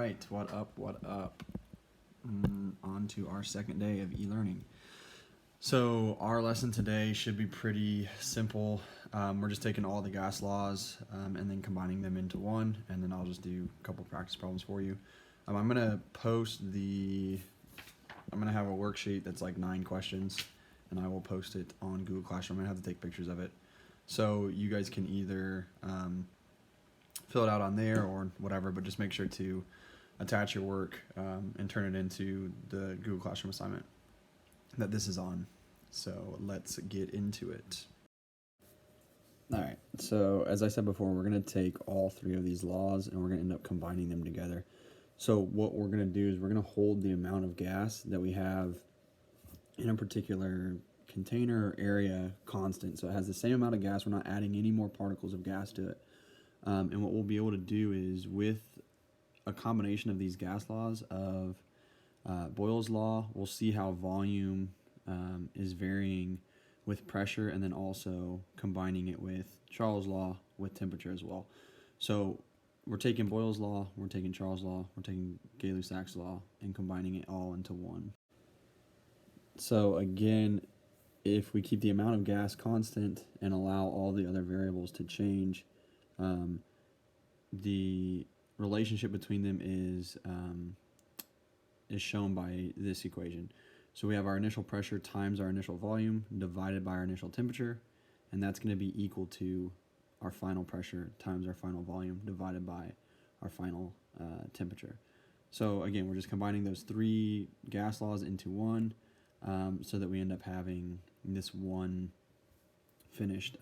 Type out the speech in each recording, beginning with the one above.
right, what up, what up? On to our second day of e-learning. So our lesson today should be pretty simple. We're just taking all the gas laws and then combining them into one, and then I'll just do a couple practice problems for you. I'm gonna have a worksheet that's like 9 questions, and I will post it on Google Classroom. I'm gonna have to take pictures of it. So you guys can either fill it out on there or whatever, but just make sure to attach your work and turn it into the Google Classroom assignment that this is on. So let's get into it. All right, so as I said before, we're going to take all 3 of these laws and we're going to end up combining them together. So what we're going to do is we're going to hold the amount of gas that we have in a particular container or area constant. So it has the same amount of gas. We're not adding any more particles of gas to it. And what we'll be able to do is, with a combination of these gas laws of Boyle's law, we'll see how volume is varying with pressure, and then also combining it with Charles' law with temperature as well. So we're taking Boyle's law, we're taking Charles' law, we're taking Gay-Lussac's law, and combining it all into one. So again, if we keep the amount of gas constant and allow all the other variables to change, the relationship between them is shown by this equation. So we have our initial pressure times our initial volume divided by our initial temperature, and that's going to be equal to our final pressure times our final volume divided by our final temperature. So again, we're just combining those 3 gas laws into one, so that we end up having this one finished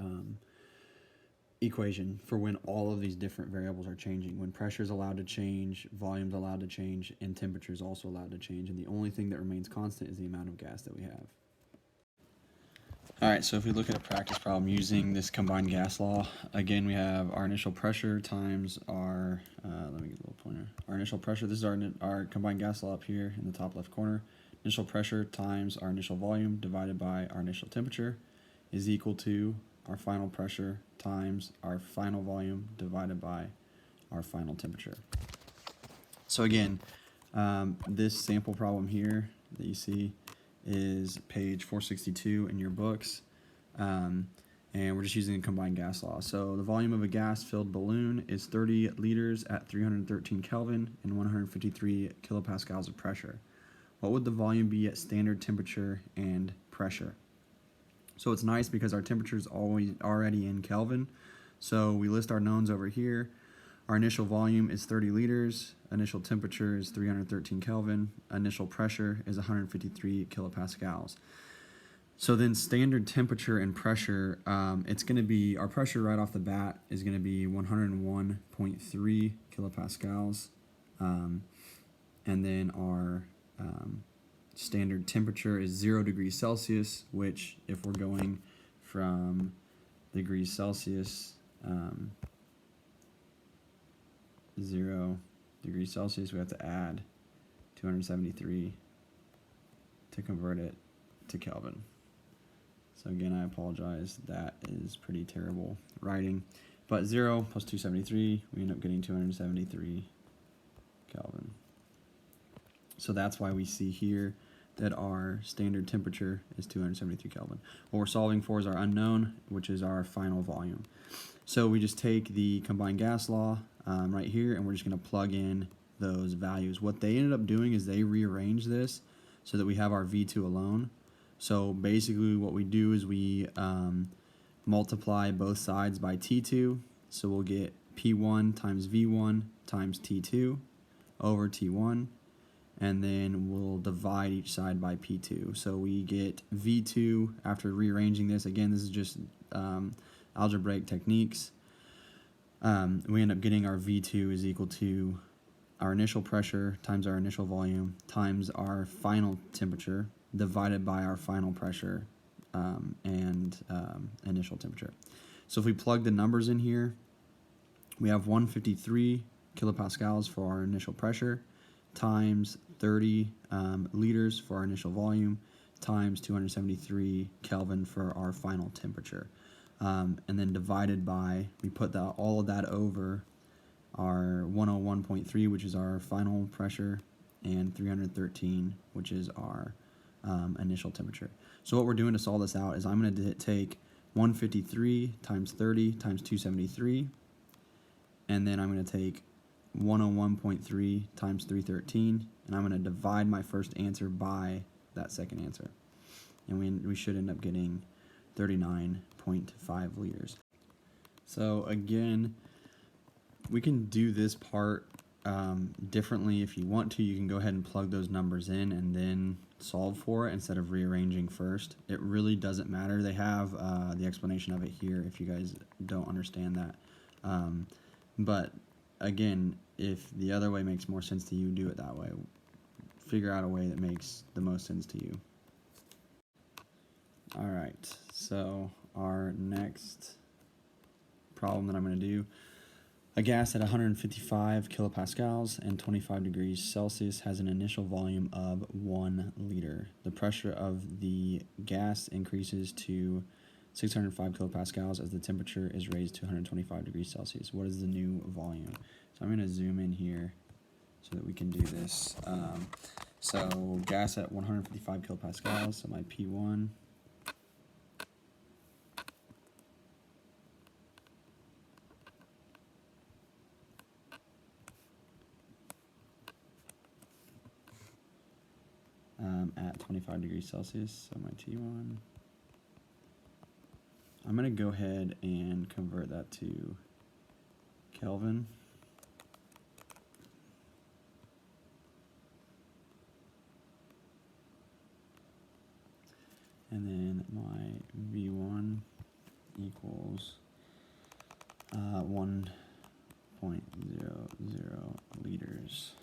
equation for when all of these different variables are changing. When pressure is allowed to change, volume is allowed to change, and temperature is also allowed to change. And the only thing that remains constant is the amount of gas that we have. All right, so if we look at a practice problem using this combined gas law, again, we have our initial pressure times our, let me get a little pointer. Our initial pressure, this is our combined gas law up here in the top left corner. Initial pressure times our initial volume divided by our initial temperature is equal to our final pressure times our final volume divided by our final temperature. So again, this sample problem here that you see is page 462 in your books, and we're just using the combined gas law. So the volume of a gas-filled balloon is 30 liters at 313 Kelvin and 153 kilopascals of pressure. What would the volume be at standard temperature and pressure? So it's nice because our temperature is always already in Kelvin. So we list our knowns over here. Our initial volume is 30 liters. Initial temperature is 313 Kelvin. Initial pressure is 153 kilopascals. So then standard temperature and pressure, it's going to be, our pressure right off the bat is going to be 101.3 kilopascals. And then our standard temperature is 0 degrees Celsius, which if we're going from degrees Celsius, 0 degrees Celsius, we have to add 273 to convert it to Kelvin. So again, I apologize, that is pretty terrible writing. But 0 plus 273, we end up getting 273 Kelvin. So that's why we see here that our standard temperature is 273 Kelvin. What we're solving for is our unknown, which is our final volume. So we just take the combined gas law right here, and we're just going to plug in those values. What they ended up doing is they rearranged this so that we have our V2 alone. So basically what we do is we multiply both sides by T2. So we'll get P1 times V1 times T2 over T1. And then we'll divide each side by P2. So we get V2 after rearranging this. Again, this is just algebraic techniques. We end up getting our V2 is equal to our initial pressure times our initial volume times our final temperature divided by our final pressure and initial temperature. So if we plug the numbers in here, we have 153 kilopascals for our initial pressure times 30 liters for our initial volume times 273 Kelvin for our final temperature. And then divided by, we put all of that over our 101.3, which is our final pressure, and 313, which is our initial temperature. So what we're doing to solve this out is I'm going to take 153 times 30 times 273, and then I'm going to take 101.3 times 313, and I'm going to divide my first answer by that second answer. And we should end up getting 39.5 liters. So again, we can do this part differently if you want to. You can go ahead and plug those numbers in and then solve for it instead of rearranging first. It really doesn't matter. They have the explanation of it here if you guys don't understand that. But again, if the other way makes more sense to you, do it that way. Figure out a way that makes the most sense to you. Alright, so our next problem that I'm going to do, a gas at 155 kilopascals and 25 degrees Celsius has an initial volume of 1 liter. The pressure of the gas increases to 605 kilopascals as the temperature is raised to 125 degrees Celsius. What is the new volume? So I'm going to zoom in here so that we can do this. So gas at 155 kilopascals, so my P1. At 25 degrees Celsius, so my T1. I'm going to go ahead and convert that to Kelvin. And then my V1 equals 1.00 liters.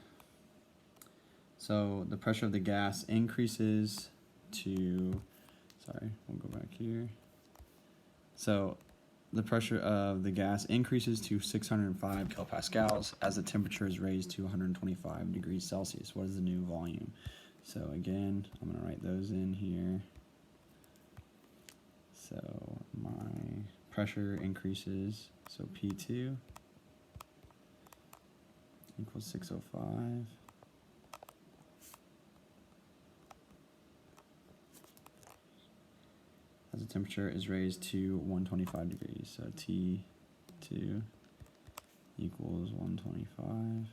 So the pressure of the gas increases to, sorry, we'll go back here. So the pressure of the gas increases to 605 kilopascals as the temperature is raised to 125 degrees Celsius. What is the new volume? So again, I'm going to write those in here. So my pressure increases, so P2 equals 605. As the temperature is raised to 125 degrees, so T2 equals 125,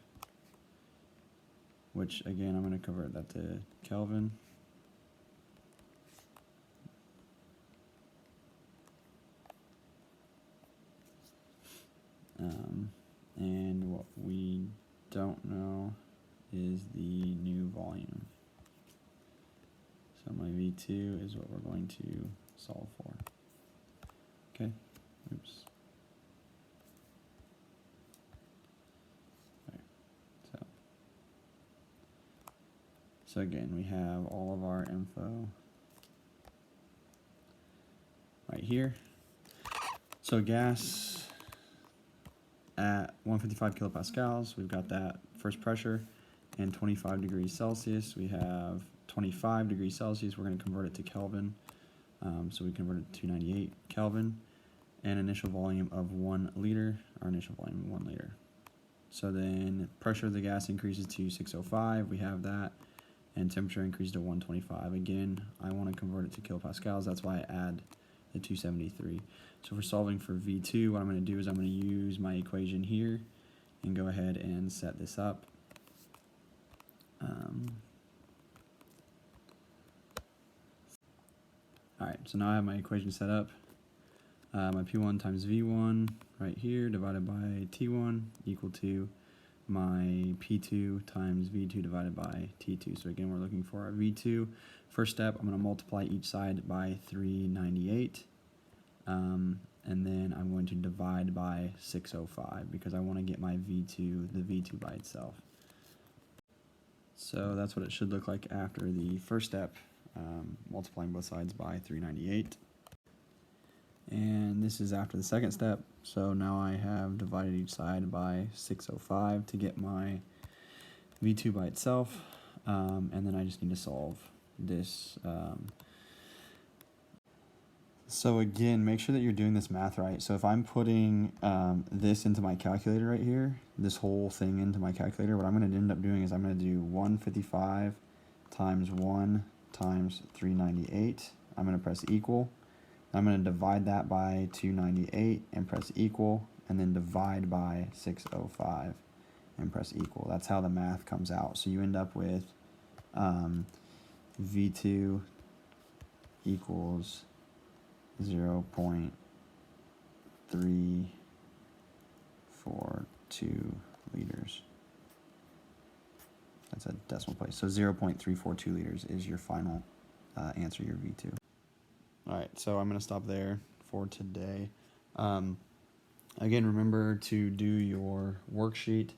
which again, I'm going to convert that to Kelvin. And what we don't know is the new volume. So my V2 is what we're going to solve for. Okay, oops. There. So again, we have all of our info right here. So gas at 155 kilopascals, we've got that first pressure, and 25 degrees Celsius, we have 25 degrees Celsius, we're going to convert it to Kelvin, so we convert it to 298 Kelvin, and initial volume of 1 liter, our initial volume of 1 liter. So then pressure of the gas increases to 605, we have that, and temperature increases to 125. Again, I want to convert it to kilopascals, that's why I add the 273. So for solving for V2, what I'm going to do is I'm going to use my equation here and go ahead and set this up. Alright, so now I have my equation set up. My P1 times V1 right here divided by T1 equal to my P2 times V2 divided by T2. So again, we're looking for our V2. First step, I'm going to multiply each side by 398. And then I'm going to divide by 605 because I want to get my V2, the V2 by itself. So that's what it should look like after the first step, multiplying both sides by 398. And this is after the second step, so now I have divided each side by 605 to get my V2 by itself, and then I just need to solve this So again, make sure that you're doing this math right. So if I'm putting this into my calculator right here, this whole thing into my calculator, what I'm going to end up doing is I'm going to do 155 times 1 times 398. I'm going to press equal. I'm going to divide that by 298 and press equal, and then divide by 605 and press equal. That's how the math comes out. So you end up with V2 equals 0.342 liters. That's a decimal place. So 0.342 liters is your final answer, your V2. All right, so I'm going to stop there for today. Again, remember to do your worksheet.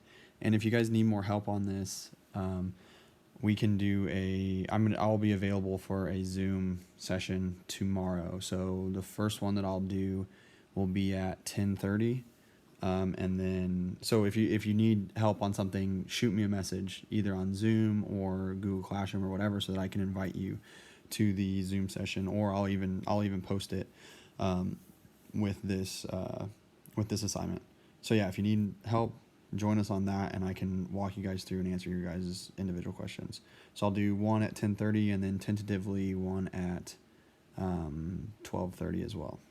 And if you guys need more help on this, we can do I'll be available for a Zoom session tomorrow. So the first one that I'll do will be at 10:30. And then, so if you need help on something, shoot me a message either on Zoom or Google Classroom or whatever, so that I can invite you to the Zoom session, or I'll even post it with this assignment. So yeah, if you need help, join us on that, and I can walk you guys through and answer your guys' individual questions. So I'll do one at 10:30, and then tentatively one at 12:30 as well.